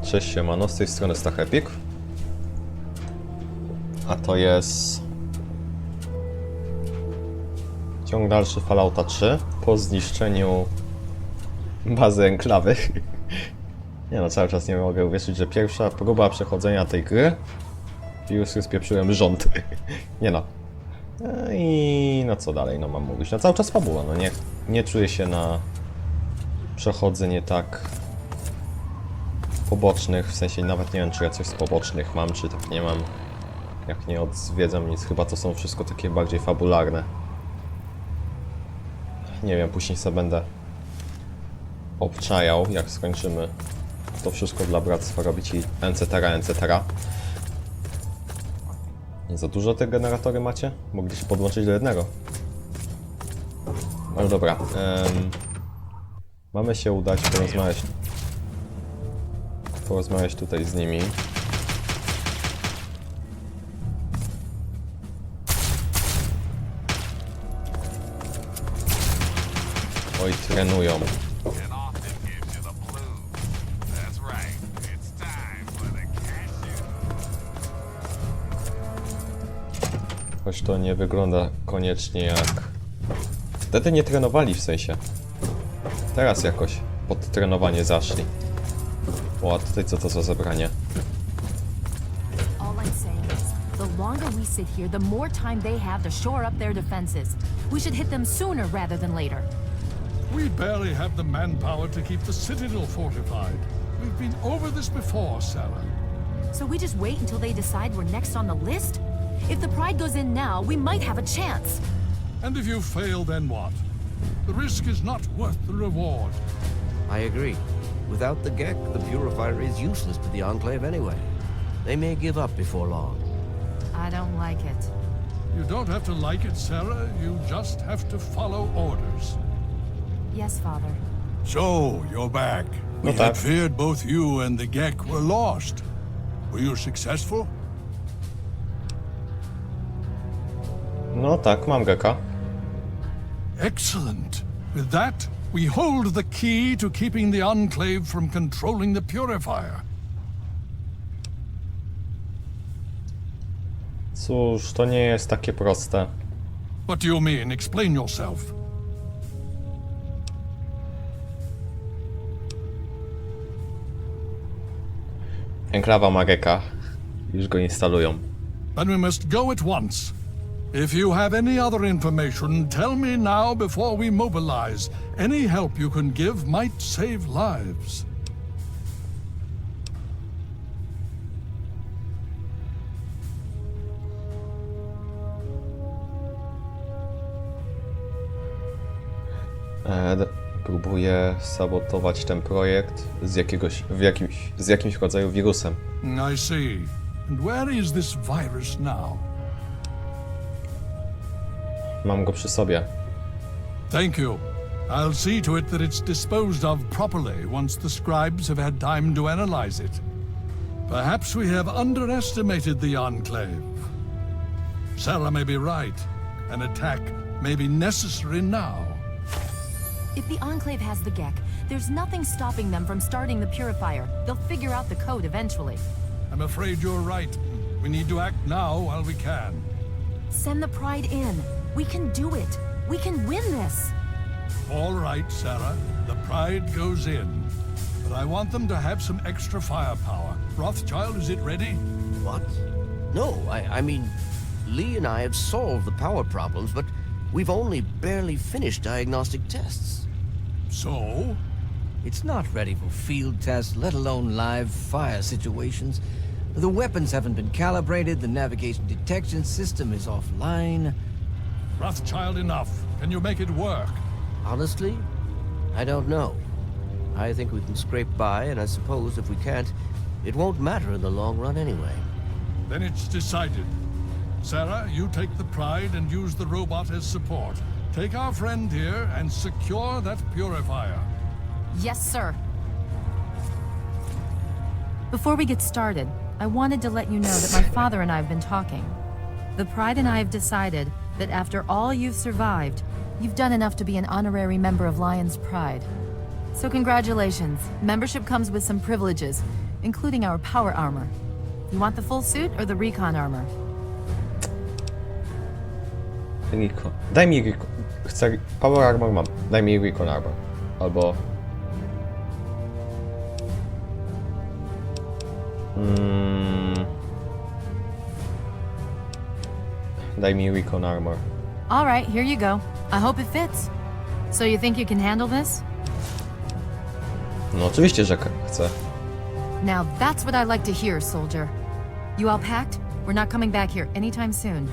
Cześć, siemano, z tej strony Stachepik. A to jest ciąg dalszy Fallouta 3 po zniszczeniu bazy enklawy. Nie no, cały czas nie mogę uwierzyć, że pierwsza próba przechodzenia tej gry i już spieprzyłem rząd. Nie no. I no co dalej, no mam mówić. No cały czas fabuła, no nie czuję się na przechodzenie tak pobocznych, w sensie nawet nie wiem, czy ja coś z pobocznych mam, czy tak nie mam. Jak nie odzwiedzam nic, chyba to są wszystko takie bardziej fabularne. Nie wiem, później sobie będę obczajał, jak skończymy to wszystko dla bractwa robić i etc. Nie za dużo te generatory macie? Mogliście podłączyć do jednego. Ale dobra. Mamy się udać porozmawiać tutaj z nimi. Oj, trenują. Choć to nie wygląda koniecznie jak... Wtedy nie trenowali, w sensie. Teraz jakoś pod trenowanie zaszli. O, a tutaj co to za zebranie? All I'm saying is, the longer we sit here, the more time they have to shore up their defenses. We should hit them sooner rather than later. We barely have the manpower to keep the citadel fortified. We've been over this before, Sarah. So we just wait until they decide we're next on the list? If the Pride goes in now, we might have a chance. And if you fail, then what? The risk is not worth the reward. I agree. Without the Gek, the Purifier is useless to the Enclave anyway. They may give up before long. I don't like it. You don't have to like it, Sarah. You just have to follow orders. Yes, Father. So, you're back. We Okay. had feared both you and the Gek were lost. Were you successful? No tak, mam geka. Excellent. With that, we hold the key to keeping the Enclave from controlling the Purifier. Cóż, to nie jest takie proste. What do you mean? Explain yourself. Enklawa ma geka. Już go instalują. Then we must go at once. If you have any other information, tell me now before we mobilize. Any help you can give might save lives. Próbuję sabotować ten projekt z jakimś rodzaju wirusem. I see. And where is this virus now? Mam go przy sobie. Thank you. I'll see to it that it's disposed of properly once the scribes have had time to analyze it. Perhaps we have underestimated the Enclave. Sarah may be right. An attack may be necessary now. If the Enclave has the Gek, there's nothing stopping them from starting the Purifier. They'll figure out the code eventually. I'm afraid you're right. We need to act now while we can. Send the Pride in. We can do it. We can win this. All right, Sarah. The Pride goes in. But I want them to have some extra firepower. Rothschild, is it ready? What? No, I mean, Lee and I have solved the power problems, but we've only barely finished diagnostic tests. So? It's not ready for field tests, let alone live fire situations. The weapons haven't been calibrated, the navigation detection system is offline. Rothschild, enough. Can you make it work? Honestly, I don't know. I think we can scrape by, and I suppose if we can't, it won't matter in the long run anyway. Then it's decided. Sarah, you take the Pride and use the robot as support. Take our friend here and secure that Purifier. Yes, sir. Before we get started, I wanted to let you know that my father and I have been talking. The Pride and I have decided that after all you've survived, you've done enough to be an honorary member of Lion's Pride. So congratulations. Membership comes with some privileges, including our power armor. You want the full suit or the recon armor? Recon. Daj mi recon. Chcę... Power armor mam. Daj mi recon armor. Albo... Daj mi recon armor. All right, here you go. I hope it fits. So you think you can handle this? No oczywiście, że chcę. Now that's what I like to hear, soldier. You all packed? We're not coming back here anytime soon.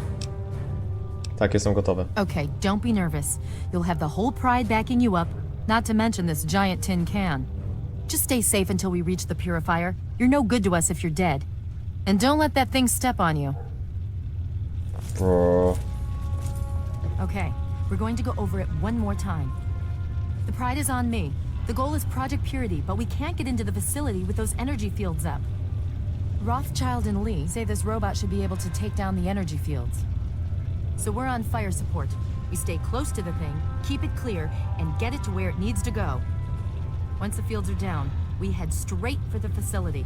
Tak, jestem gotowy. Okay, don't be nervous. You'll have the whole pride backing you up, not to mention this giant tin can. Just stay safe until we reach the purifier. You're no good to us if you're dead. And don't let that thing step on you. Bro. Okay, we're going to go over it one more time. The pride is on me. The goal is Project Purity, but we can't get into the facility with those energy fields up. Rothschild and Lee say this robot should be able to take down the energy fields. So we're on fire support. We stay close to the thing, keep it clear, and get it to where it needs to go. Once the fields are down, we head straight for the facility.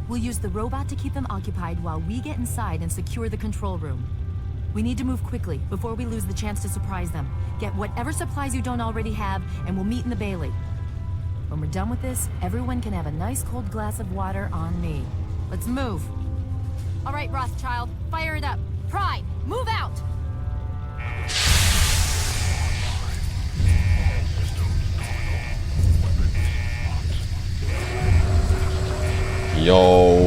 We'll use the robot to keep them occupied while we get inside and secure the control room. We need to move quickly before we lose the chance to surprise them. Get whatever supplies you don't already have, and we'll meet in the Bailey. When we're done with this, everyone can have a nice cold glass of water on me. Let's move. All right, Rothschild, fire it up. Pride, move out! Yo.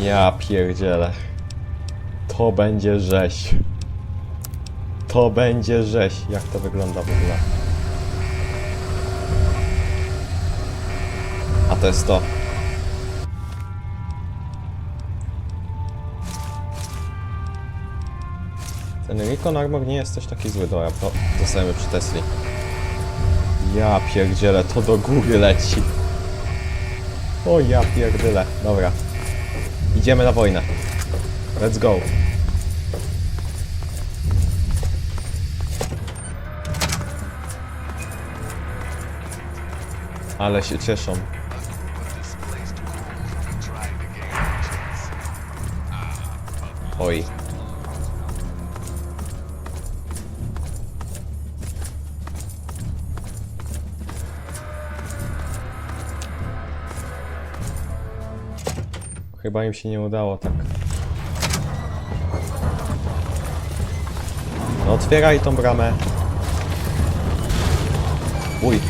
Ja pierdzielę. To będzie rzeź. To będzie rzeź. Jak to wygląda w ogóle? A to jest to. Ten recon armor nie jest też taki zły. Dobra, zostajemy przy Tesli. Ja pierdzielę, to do góry leci. O ja pierdolę. Dobra. Idziemy na wojnę. Let's go. Ale się cieszą. Oj. Chyba im się nie udało tak. No otwieraj tą bramę. Uj.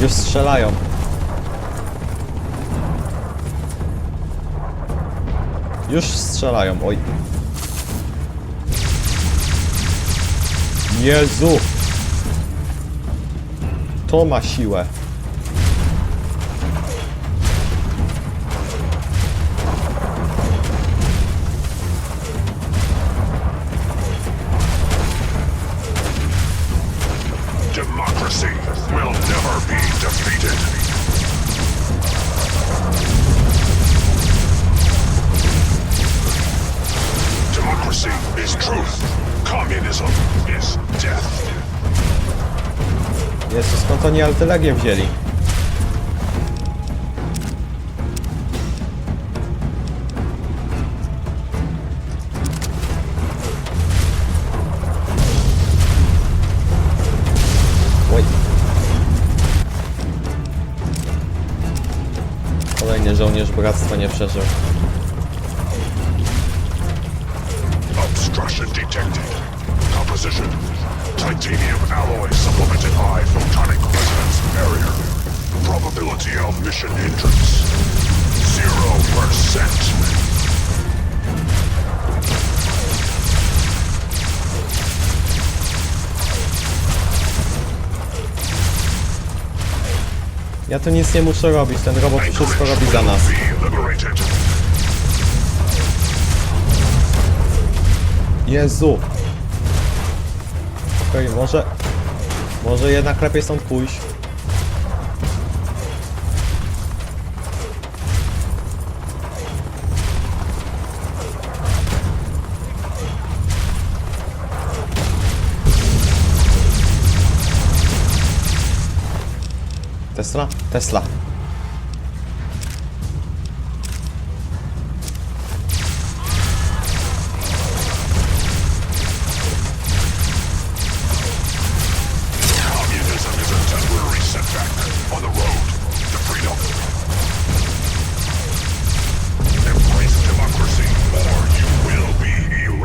Już strzelają. Już strzelają, oj. Jezu. To ma siłę. Democracy will never be defeated. Democracy is truth. Communism is death. Jezu, skąd oni artylerię wzięli? Oj. Kolejny żołnierz bractwa nie przeżył. Obstruction detected. Composition. Titanium alloy supplemented by photonic resonance barrier. Probability of mission entrance. 0%. Ja tu nic nie muszę robić, ten robot wszystko robi za nas. Jezu! Okej, może... Może jednak lepiej stąd pójść. Tesla? Tesla. Communism is a temporary setback on the road to freedom. Embrace democracy, or you will be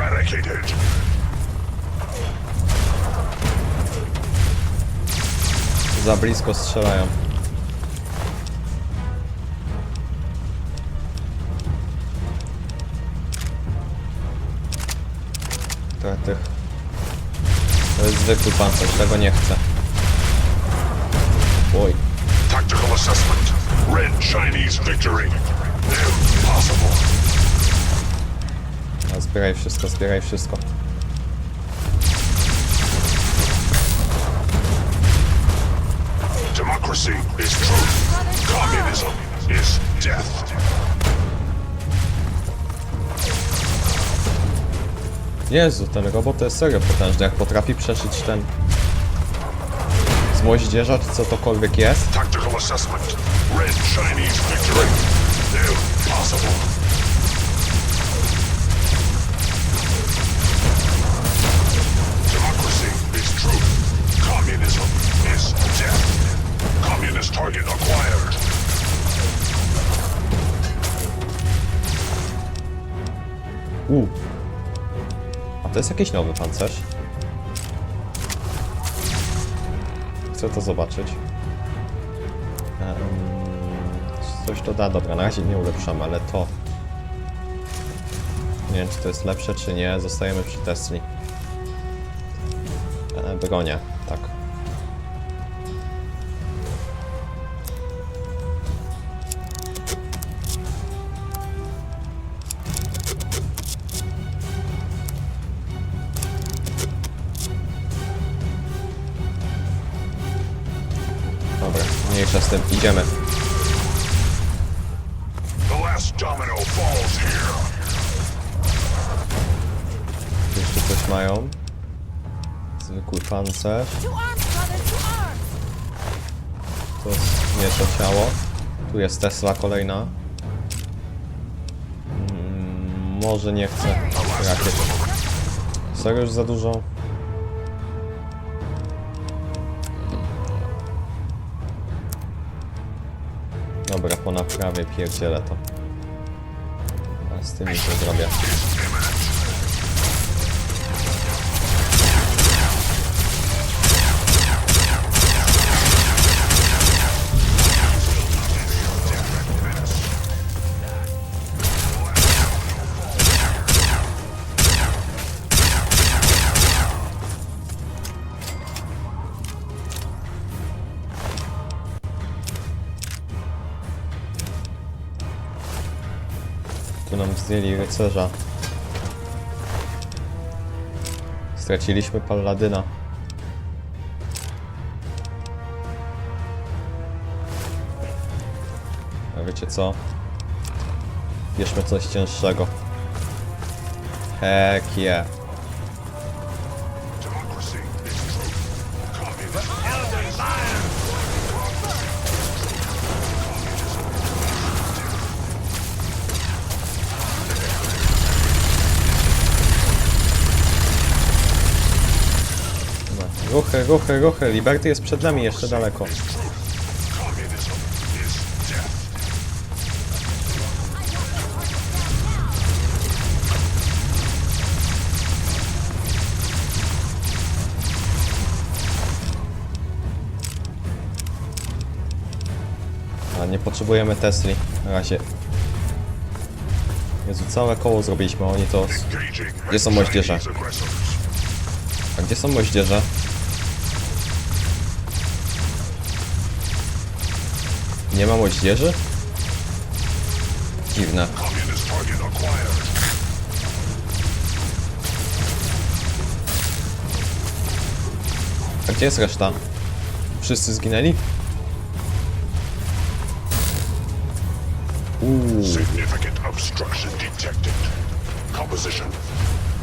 eradicated. Za blisko strzelają. Tych. To jest zwykły pancerz, tego nie chcę. Oj. Tactical assessment. Red Chinese victory. Impossible. No, zbieraj wszystko, zbieraj wszystko. Democracy is truth. Communism is death. Jezu, ten robot to jest serio potężny, jak potrafi przeszyć ten z moździerza, czy co tokolwiek jest. Tactical assessment. Red Chinese victory. Impossible. Democracy is truth. Communism is death. Communist target acquired. A to jest jakiś nowy pancerz. Chcę to zobaczyć. Coś to da, dobra, na razie nie ulepszamy, ale to... Nie wiem, czy to jest lepsze, czy nie. Zostajemy przy Tesli. Bronie, tak. Dobra, mniejsza z tym, idziemy. The last domino falls here. Jeszcze coś mają. Zwykły pancerz. To jest nie to ciało. Tu jest Tesla kolejna. Może nie chcę rakiet. Serio już za dużo? Dobra, po naprawie pierdzielę to. A z tymi to zrobię. Tu nam zdjęli rycerza. Straciliśmy palladyna. A wiecie co? Bierzmy coś cięższego. Heck yeah. Democracy is truth. Communism. Ruchy, ruchy, ruchy. Liberty jest przed nami jeszcze daleko. Communism is death. A nie potrzebujemy Tesli na razie. Jezu, całe koło zrobiliśmy, oni to... Gdzie są moździerze? A gdzie są moździerze? Nie ma moździerzy? Dziwne. A gdzie jest reszta? Wszyscy zginęli? Significant obstruction detected. Composition.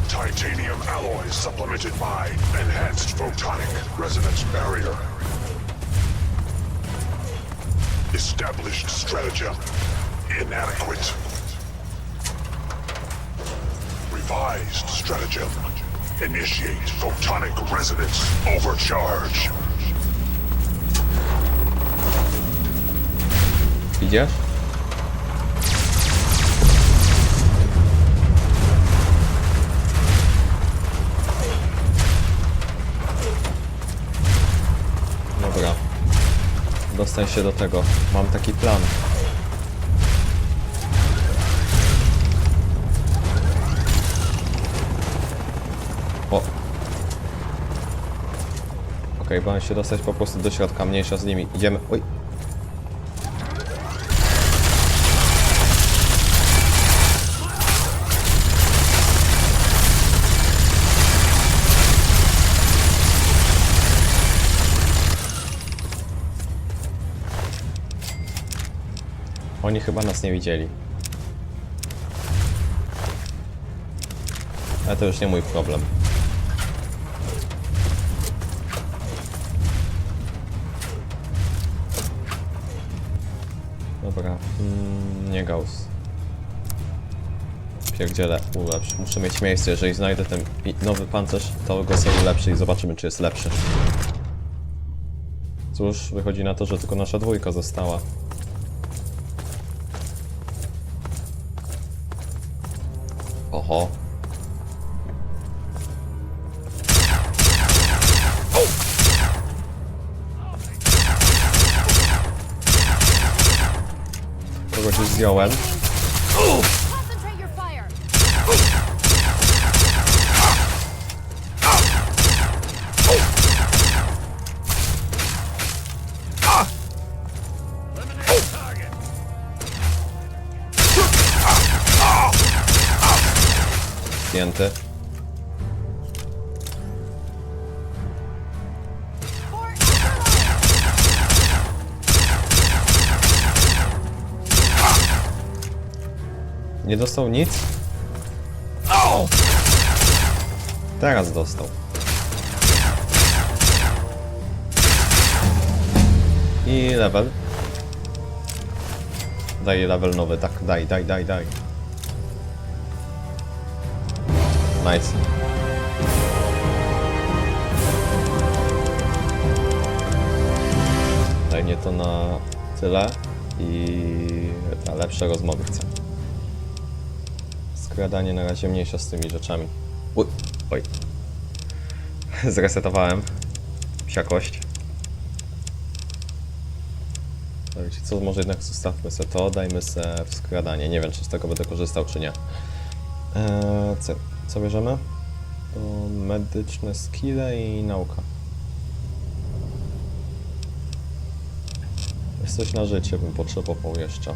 Titanium alloy supplemented by enhanced photonic resonance barrier. Established stratagem inadequate. Revised stratagem. Initiate photonic resonance overcharge. Idziesz? Dobra. Dostań się do tego. Mam taki plan. O. Okej, mam się dostać po prostu do środka. Mniejsza z nimi. Idziemy. Oj. Oni chyba nas nie widzieli. Ale to już nie mój problem. Dobra. Nie Gauss. Pierdziele, ulepsz. Muszę mieć miejsce. Jeżeli znajdę ten nowy pancerz, to go sobie ulepszy i zobaczymy, czy jest lepszy. Cóż, wychodzi na to, że tylko nasza dwójka została. Oho. Kogoś już zdjąłem. Concentrate your fire. Zdjęty. Nie dostał nic? Teraz dostał. I level. Daj level nowy, tak, daj. Nice. Daj mnie to na tyle i na lepsze rozmowy chcę. Skradanie na razie mniejsza z tymi rzeczami. Oj. Zresetowałem. Psiakość. Wiecie co, może jednak zostawmy se to, dajmy se w skradanie. Nie wiem, czy z tego będę korzystał, czy nie. Co bierzemy? To medyczne skille i nauka. Jest coś na życie, bym potrzebował jeszcze.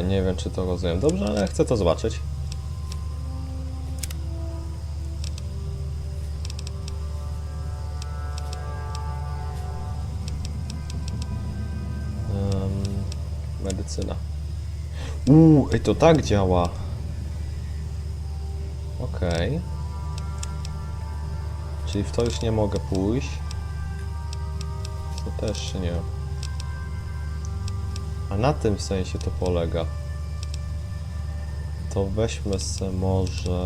Nie wiem, czy to rozumiem dobrze, ale chcę to zobaczyć. Medycyna. Ej, to tak działa. Okej. Czyli w to już nie mogę pójść. To też nie. A na tym w sensie to polega. To weźmy se może...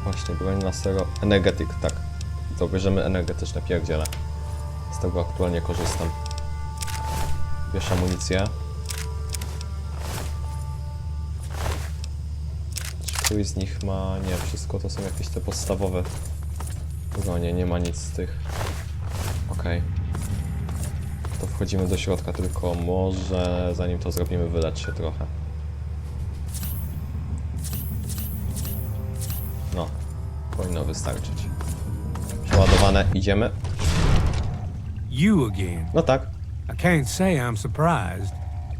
Właśnie, broń na sero... Energetyk, tak. To bierzemy energetyczne pierdziele. Z tego aktualnie korzystam. Bierz amunicję. któryś z nich ma... Nie, wszystko to są jakieś te podstawowe. No nie ma nic z tych. Okej. To wchodzimy do środka, tylko może zanim to zrobimy, wyleć się trochę. No, powinno wystarczyć. Przeładowane, idziemy. You again. No tak. I can't say I'm surprised.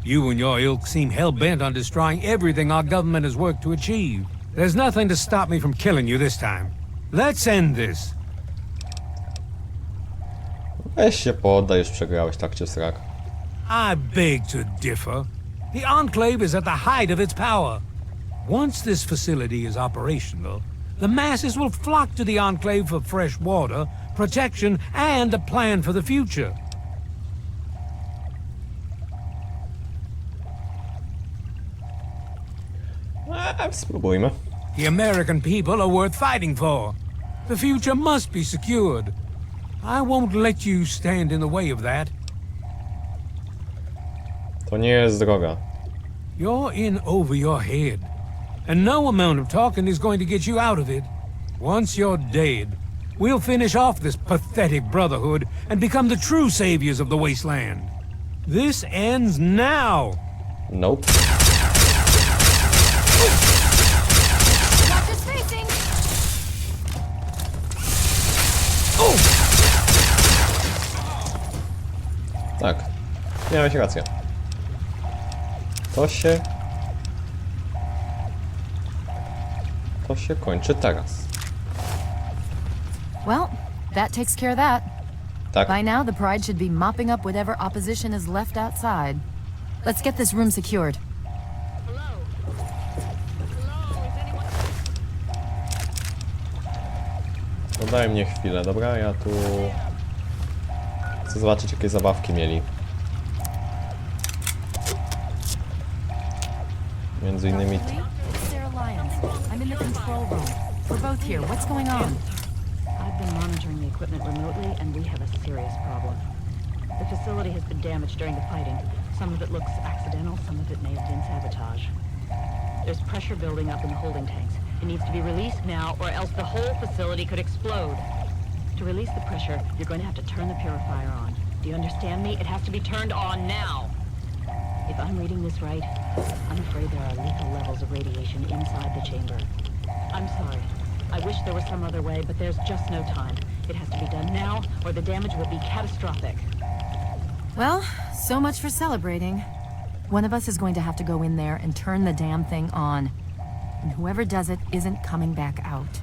You and your ilk seem hell-bent on destroying everything our government has worked to achieve. There's nothing to stop me from killing you this time. Let's end this. Weź się poddaj, już przegrałeś, tak czy srak. I beg to differ. The Enclave is at the height of its power. Once this facility is operational, the masses will flock to the Enclave for fresh water, protection, and a plan for the future. Spróbujmy. The American people are worth fighting for. The future must be secured. I won't let you stand in the way of that. To nie jest droga. You're in over your head, and no amount of talking is going to get you out of it. Once you're dead, we'll finish off this pathetic brotherhood and become the true saviors of the wasteland. This ends now. Nope. Watch his facing! Tak. Miałeś rację. To się kończy teraz. Well, that takes care of that. Tak. By now, the Pride should be mopping up whatever opposition is left outside. Let's get this room secured. No daj mnie chwilę, dobra? Ja tu... Chcę zobaczyć, jakie zabawki mieli. Między innymi... I'm in the control room. We're both here. What's going on? I've been monitoring the equipment remotely, and we have a serious problem. The facility has been damaged during the fighting. Some of it looks accidental, some of it may have been sabotage. There's pressure building up in the holding tanks. It needs to be released now, or else the whole facility could explode. To release the pressure, you're going to have to turn the purifier on. Do you understand me? It has to be turned on now. If I'm reading this right, I'm afraid there are lethal levels of radiation inside the chamber. I'm sorry. I wish there was some other way, but there's just no time. It has to be done now, or the damage will be catastrophic. Well, so much for celebrating. One of us is going to have to go in there and turn the damn thing on. And whoever does it isn't coming back out.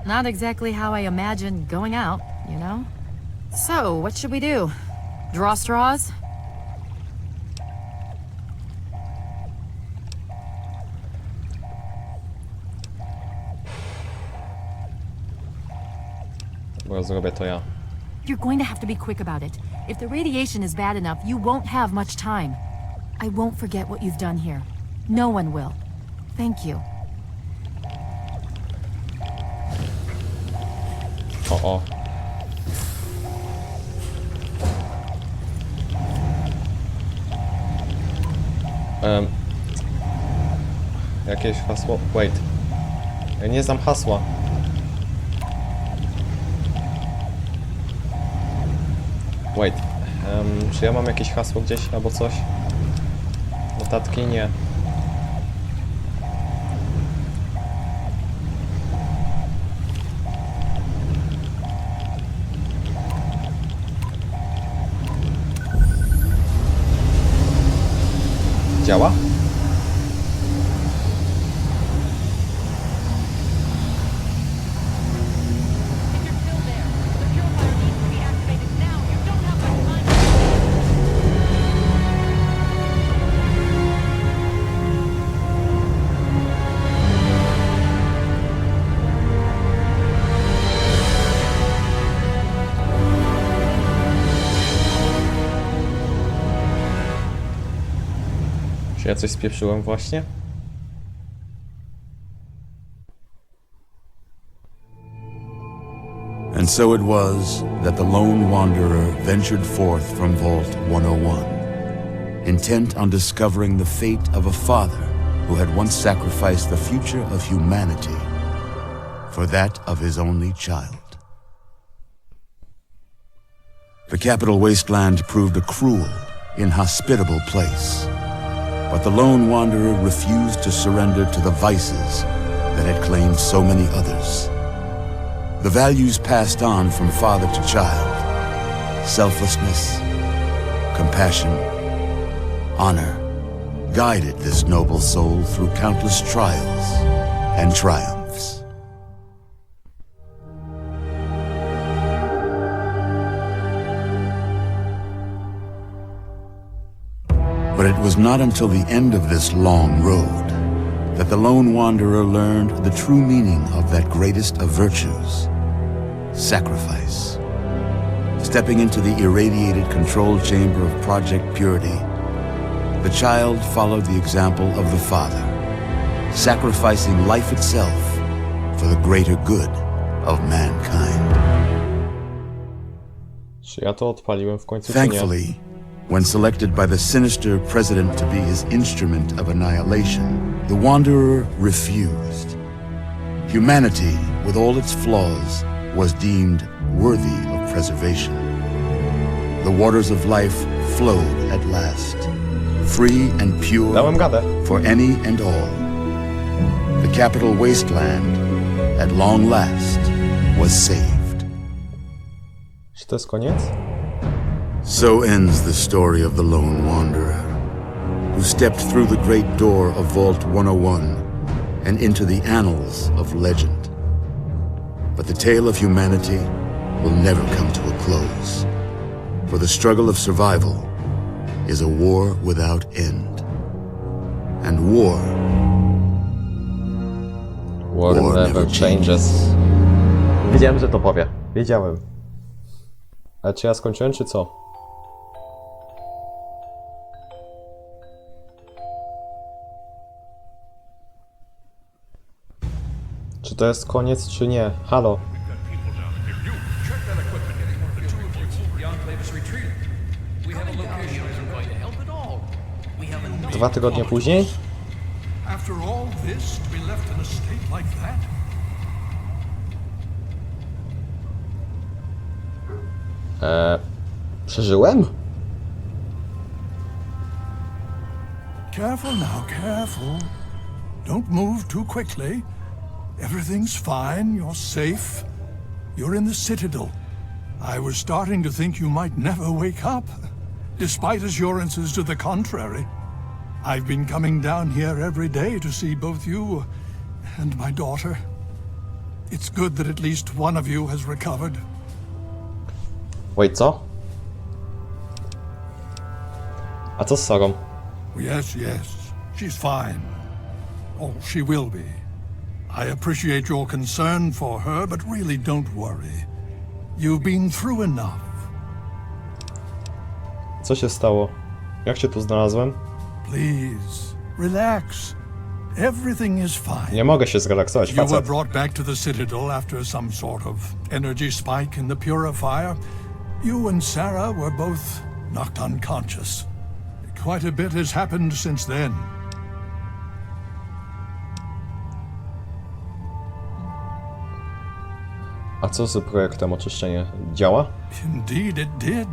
Not exactly how I imagined going out, you know? So, what should we do? Draw straws? Bo zrobię to ja. You're going to have to be quick about it. If the radiation is bad enough, you won't have much time. I won't forget what you've done here. No one will. Thank you. O. Jakieś hasło? Wait. Ja nie znam hasła. Wait. Czy ja mam jakieś hasło gdzieś albo coś? Notatki? Nie. Działa? Czy ja coś spieprzyłem właśnie? And so it was that the lone wanderer ventured forth from Vault 101, intent on discovering the fate of a father who had once sacrificed the future of humanity for that of his only child. The capital wasteland proved a cruel, inhospitable place, but the lone wanderer refused to surrender to the vices that had claimed so many others. The values passed on from father to child: selflessness, compassion, honor, guided this noble soul through countless trials and triumphs. But it was not until the end of this long road that the lone wanderer learned the true meaning of that greatest of virtues: sacrifice. Stepping into the irradiated control chamber of Project Purity, the child followed the example of the father, sacrificing life itself for the greater good of mankind. Czy ja to odpaliłem w końcu, czy nie? Thankfully, when selected by the sinister president to be his instrument of annihilation, the Wanderer refused. Humanity, with all its flaws, was deemed worthy of preservation. The waters of life flowed at last, free and pure Dałem gadę. for any and all. The capital wasteland, at long last, was saved. Czy to jest koniec? So ends the story of the lone wanderer, who stepped through the great door of Vault 101 and into the annals of legend. But the tale of humanity will never come to a close, for the struggle of survival is a war without end. And war Never changes. Wiedziałem, że to powie. Wiedziałem. Ale czy ja skończyłem, czy co? Czy to jest koniec, czy nie? Halo? 2 tygodnie później? After all this, to be left in a state like that? Przeżyłem? Careful now, careful. Don't move too quickly. Everything's fine, you're safe. You're in the Citadel. I was starting to think you might never wake up, despite assurances to the contrary. I've been coming down here every day to see both you and my daughter. It's good that at least one of you has recovered. Wait, co? A co z Sarą? Yes, she's fine. Oh, she will be. I appreciate your concern for her, but really don't worry. You've been through enough. Co się stało? Jak się tu znalazłem? Please, relax. Everything is fine. Nie mogę się zrelaksować, You were facet. brought back to the Citadel after some sort of energy spike in the purifier. You and Sarah were both knocked unconscious. Quite a bit has happened since then. A co z projektem oczyszczenia? Działa? Indeed it did.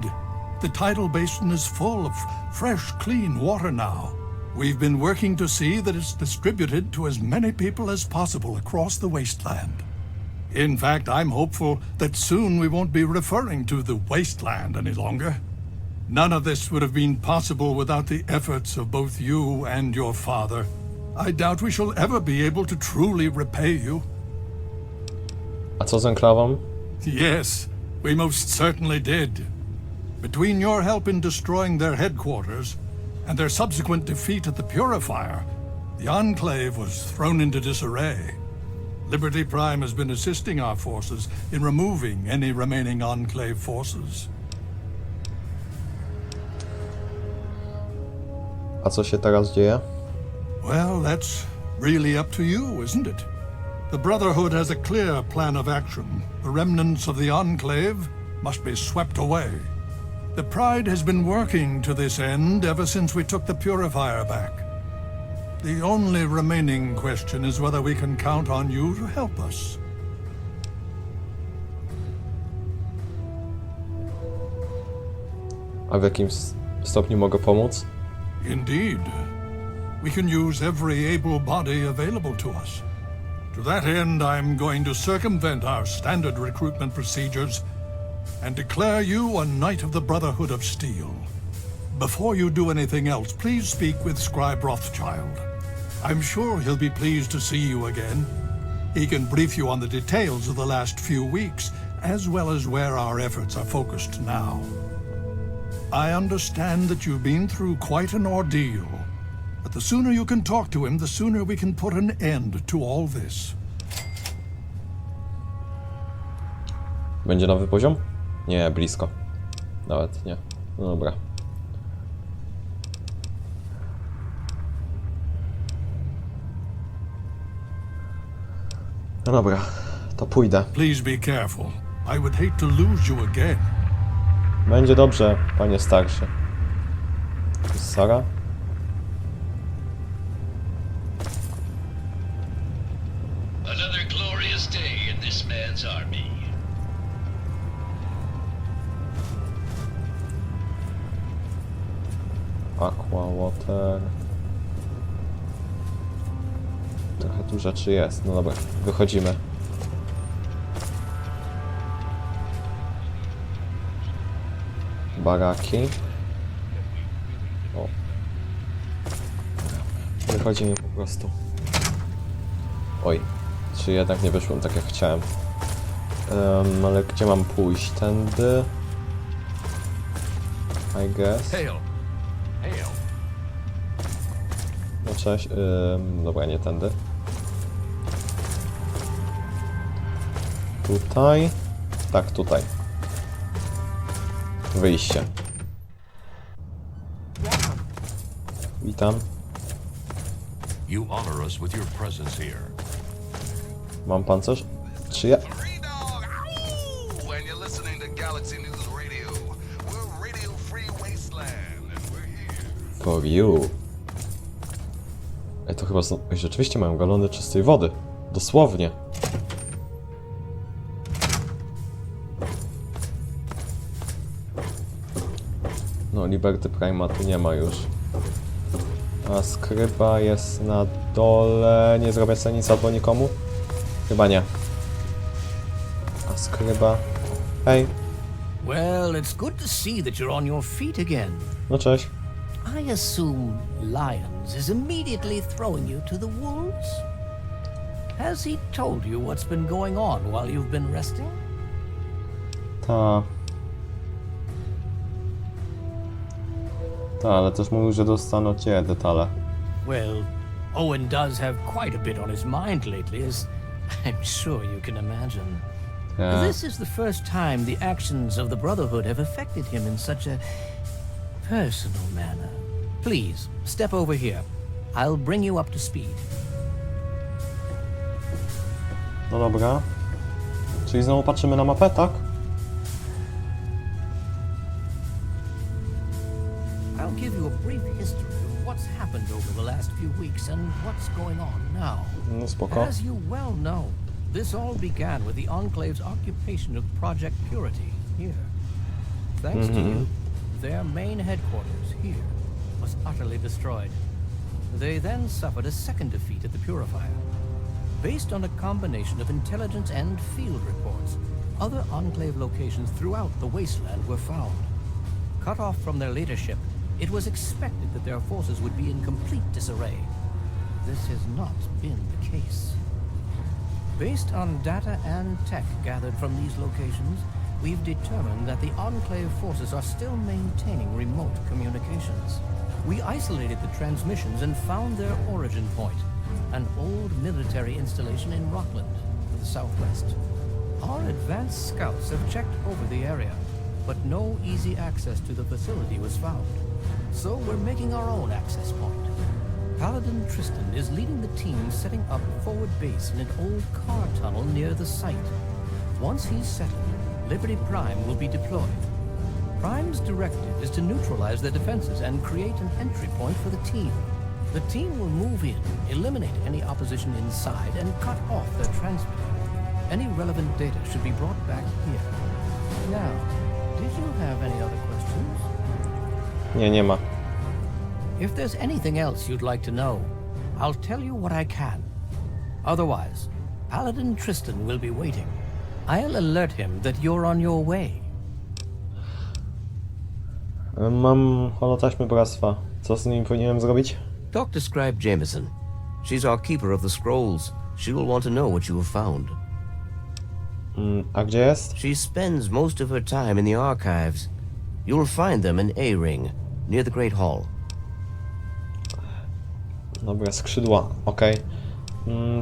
The tidal basin is full of fresh, clean water now. We've been working to see that it's distributed to as many people as possible across the wasteland. In fact, I'm hopeful that soon we won't be referring to the wasteland any longer. None of this would have been possible without the efforts of both you and your father. I doubt we shall ever be able to truly repay you. A co z enklawą? Yes, we most certainly did. Between your help in destroying their headquarters and their subsequent defeat at the Purifier, the Enclave was thrown into disarray. Liberty Prime has been assisting our forces in removing any remaining Enclave forces. A co się teraz dzieje? Well, that's really up to you, isn't it? The Brotherhood has a clear plan of action. The remnants of the Enclave must be swept away. The Pride has been working to this end ever since we took the Purifier back. The only remaining question is whether we can count on you to help us. A w jakim stopniu mogę pomóc? Indeed. We can use every able body available to us. To that end, I'm going to circumvent our standard recruitment procedures and declare you a Knight of the Brotherhood of Steel. Before you do anything else, please speak with Scribe Rothschild. I'm sure he'll be pleased to see you again. He can brief you on the details of the last few weeks, as well as where our efforts are focused now. I understand that you've been through quite an ordeal, but the sooner you can talk to him, the sooner we can put an end to all this. Będzie nowy poziom? Nie, blisko. Nawet nie. No dobra. No dobra, to pójdę. Please be careful. I would hate to lose you again. Będzie dobrze, panie starszy. To jest Sara? Another glorious day in this man's army. Aqua, water. Trochę tu rzeczy jest. No dobra, wychodzimy. Baraki. O. Wychodzimy po prostu. Oj, czy jednak nie wyszłem tak jak chciałem. Ale gdzie mam pójść? Tędy? I guess. No cześć. Dobra, nie tędy. Tutaj. Tak, tutaj. Wyjście. Witam. You honor us with your presence here. Mam pancerz? Czy ja... When you're listening to Galaxy News Radio, we're Radio Free Wasteland, and we're here. For you. To chyba rzeczywiście mają galony czystej wody. Dosłownie. No, Liberty Prima tu nie ma już. A skryba jest na dole. Nie zrobię sobie nic albo nikomu? Chyba nie. A skryba... Hej. Well, it's good to see that you're on your feet again. No cześć. I assume Lyons is immediately throwing you to the wolves? Has he told you what's been going on while you've been resting? Ta, ale też mówił, że dostaną cię detale. Well, Owen does have quite a bit on his mind lately, as I'm sure you can imagine. Yeah. This is the first time the actions of the Brotherhood have affected him in such a personal manner. Please, step over here. I'll bring you up to speed. No dobra. Czyli znowu patrzymy na mapę, tak? I'll give you a brief history of what's happened over the last few weeks and what's going on now. No spoko. As you well know, this all began with the Enclave's occupation of Project Purity here. Thanks to you, their main headquarters here was utterly destroyed. They then suffered a second defeat at the Purifier. Based on a combination of intelligence and field reports, other Enclave locations throughout the wasteland were found. Cut off from their leadership, it was expected that their forces would be in complete disarray. This has not been the case. Based on data and tech gathered from these locations, we've determined that the Enclave forces are still maintaining remote communications. We isolated the transmissions and found their origin point, an old military installation in Rockland, to the southwest. Our advanced scouts have checked over the area, but no easy access to the facility was found. So we're making our own access point. Paladin Tristan is leading the team setting up forward base in an old car tunnel near the site. Once he's settled, Liberty Prime will be deployed. Prime's directive is to neutralize their defenses and create an entry point for the team. The team will move in, eliminate any opposition inside, and cut off their transmitter. Any relevant data should be brought back here. Now, did you have any other questions? Nie ma. If there's anything else you'd like to know, I'll tell you what I can. Otherwise, Paladin Tristan will be waiting. I'll alert him that you're on your way. Mam holotaśmy bractwa. Co z nimi powinienem zrobić? Talk to Scribe Jameson. She's our keeper of the scrolls. She will want to know what you have found. A gdzie jest? She spends most of her time in the archives. You'll find them in A-Ring, near the Great Hall. Dobra, skrzydła. Okej.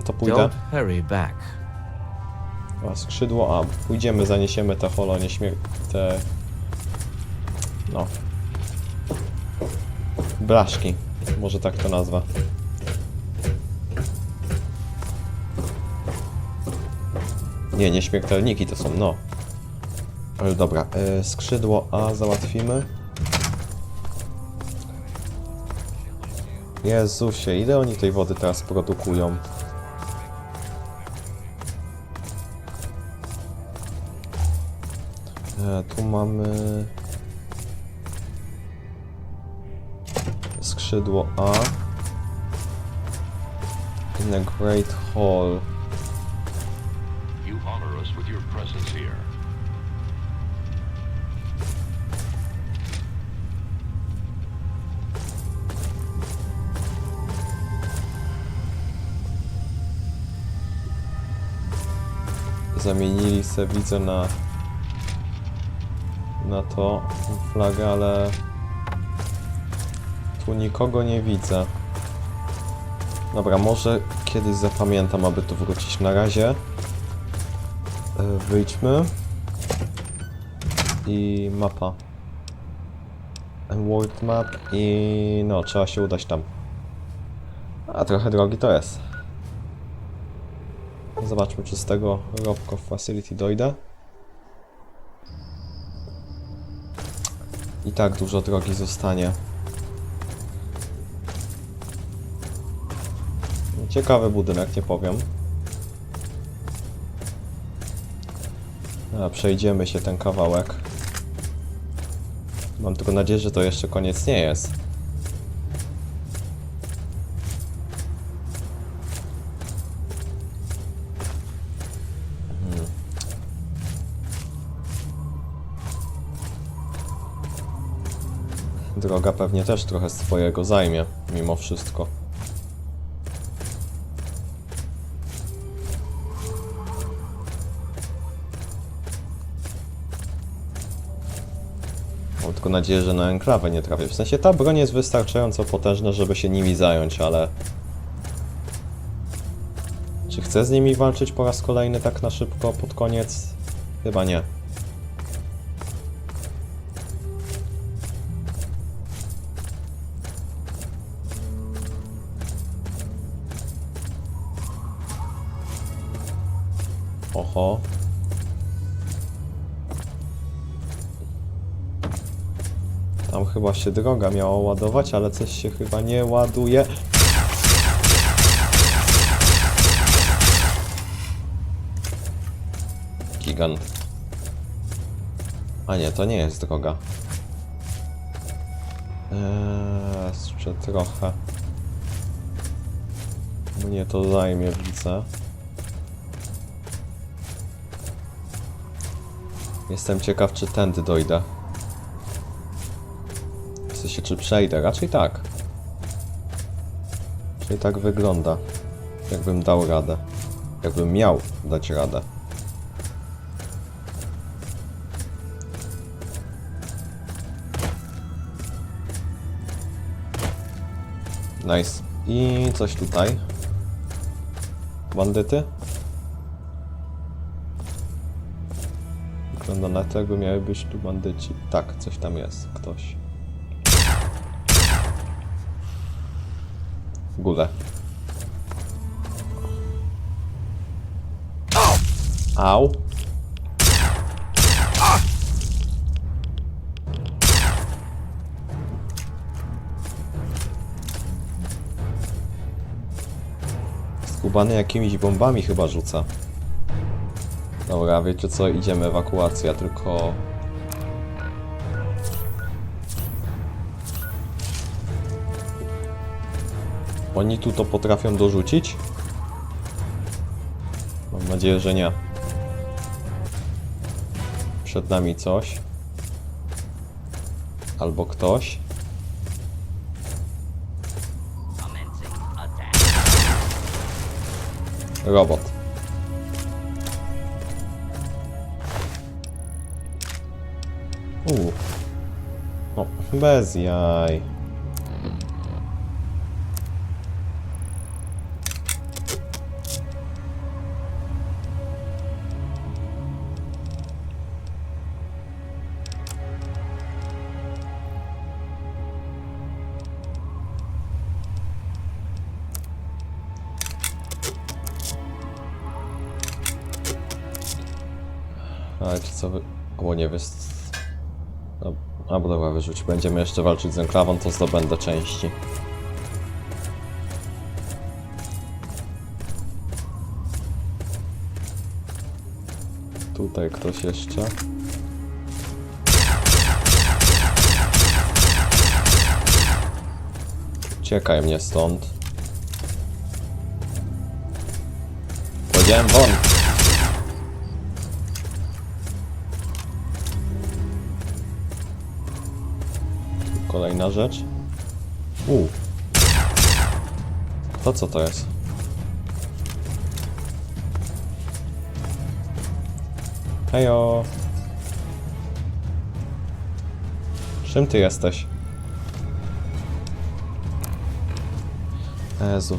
To pójdę. Don't hurry back. A, skrzydło A. Pójdziemy, zaniesiemy te holo, te... No. Blaszki. Może tak to nazwa. Nie, nieśmiertelniki to są, no. Ale dobra, skrzydło A załatwimy. Jezusie, ile oni tej wody teraz produkują? Tu mamy... skrzydło A. In the Great Hall. You honor us with your presence here. Zamienili se, widzę, na to flagę, ale tu nikogo nie widzę. Dobra, może kiedyś zapamiętam, aby tu wrócić. Na razie wyjdźmy i mapa, world map i no, trzeba się udać tam. A trochę drogi to jest. Zobaczmy, czy z tego Robco Facility dojdę. I tak dużo drogi zostanie. Ciekawy budynek, nie powiem. A, przejdziemy się ten kawałek. Mam tylko nadzieję, że to jeszcze koniec nie jest. Droga pewnie też trochę swojego zajmie, mimo wszystko. Mam tylko nadzieję, że na enklawę nie trafię. W sensie ta broń jest wystarczająco potężna, żeby się nimi zająć, ale... Czy chcę z nimi walczyć po raz kolejny tak na szybko, pod koniec? Chyba nie. Oho. Tam chyba się droga miała ładować, ale coś się chyba nie ładuje. Gigant. A nie, to nie jest droga. Jeszcze trochę. Mnie to zajmie, widzę. Jestem ciekaw, czy tędy dojdę. W sensie, czy przejdę? Raczej tak. Czyli tak wygląda. Jakbym dał radę. Jakbym miał dać radę. Nice. I coś tutaj. Bandyty? Wygląda na tego, miały być tu bandyci. Tak, coś tam jest. Ktoś. W górę. Au. skubany jakimiś bombami chyba rzuca. Dobra, wiecie co? Idziemy, ewakuacja, tylko... Oni tu to potrafią dorzucić? Mam nadzieję, że nie. Przed nami coś. Albo ktoś. Robot. No, bez jaj. Ale czy co wy... O nie, no, albo dobra, wyrzuć. Będziemy jeszcze walczyć z enklawą, to zdobędę części. Tutaj ktoś jeszcze. Uciekaj mnie stąd. Powiedziałem won. Kolejna rzecz. To co to jest? Hejo. Czym ty jesteś? Jezu.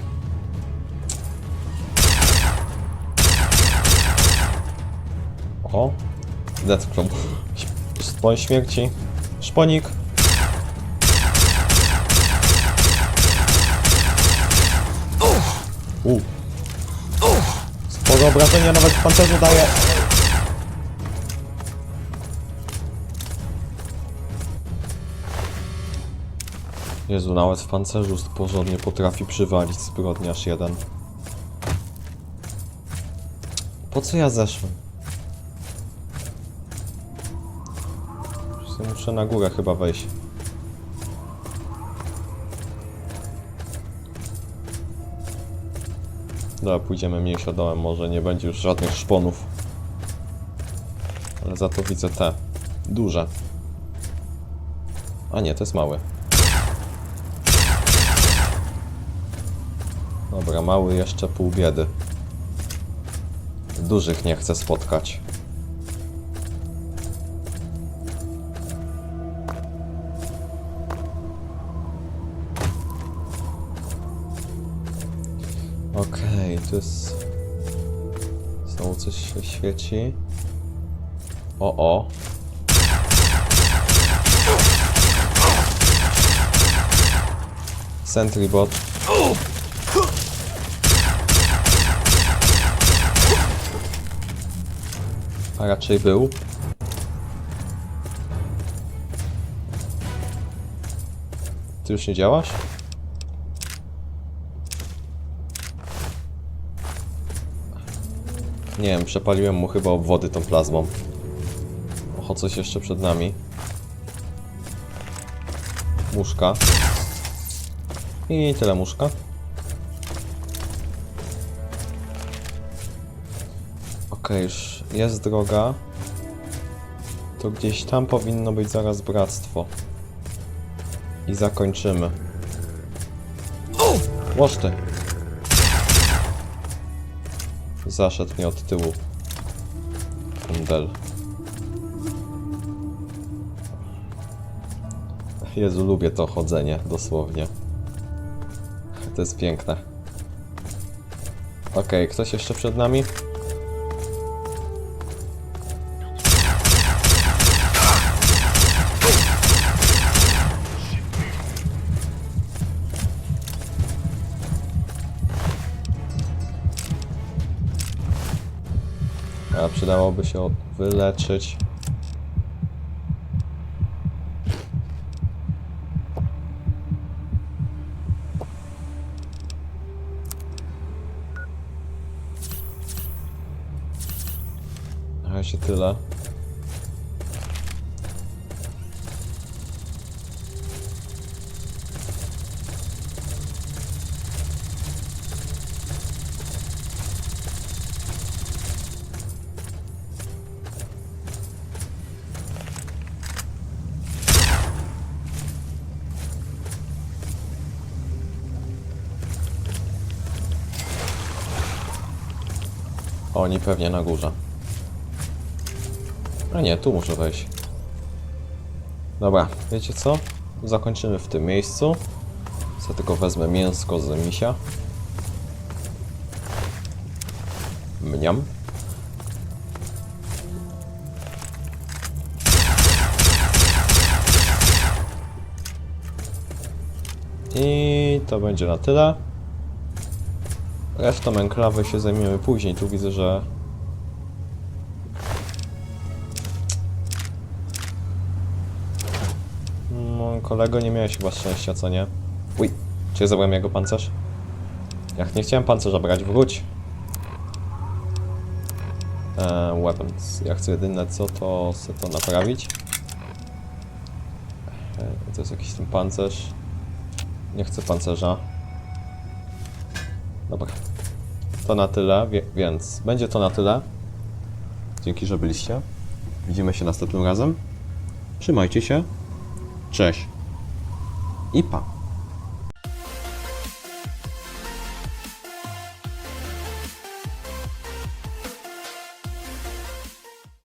O. Death Club. Szpon śmierci. Szponik. Sporo obrażenia nawet w pancerzu daje. Jezu, nawet w pancerzu porządnie potrafi przywalić zbrodniarz jeden. Po co ja zeszłem? Muszę na górę chyba wejść. Dobra, pójdziemy mniejszo dołem, może nie będzie już żadnych szponów. Ale za to widzę te duże. A nie, to jest mały. Dobra, mały jeszcze pół biedy. Dużych nie chcę spotkać. Okej, tu jest... Znowu coś się świeci. O. Sentry bot. A raczej był. Ty już nie działasz? Nie wiem, przepaliłem mu chyba obwody tą plazmą. O, coś jeszcze przed nami. Muszka. I tyle muszka. Okej, już jest droga. To gdzieś tam powinno być zaraz bractwo. I zakończymy. Łoż ty. Zaszedł mnie od tyłu. Kundel. Jezu, lubię to chodzenie, dosłownie. To jest piękne. Okej, ktoś jeszcze przed nami? A przydałoby się wyleczyć. razie tyle. Oni pewnie na górze. A nie, tu muszę wejść. Dobra, wiecie co? Zakończymy w tym miejscu. Ja tylko wezmę mięsko z misia. Mniam. I to będzie na tyle. Resztą enklawy się zajmiemy później. Tu widzę, że... No, kolego, nie miałeś chyba szczęścia, co nie? Uj, czy ja zabrałem jego pancerz? Jak nie chciałem pancerza brać, wróć. Weapons. Ja chcę jedyne co, to chcę to naprawić. To jest jakiś ten pancerz. Nie chcę pancerza. Dobra. To na tyle, więc będzie to na tyle. Dzięki, że byliście. Widzimy się następnym razem. Trzymajcie się. Cześć. I pa.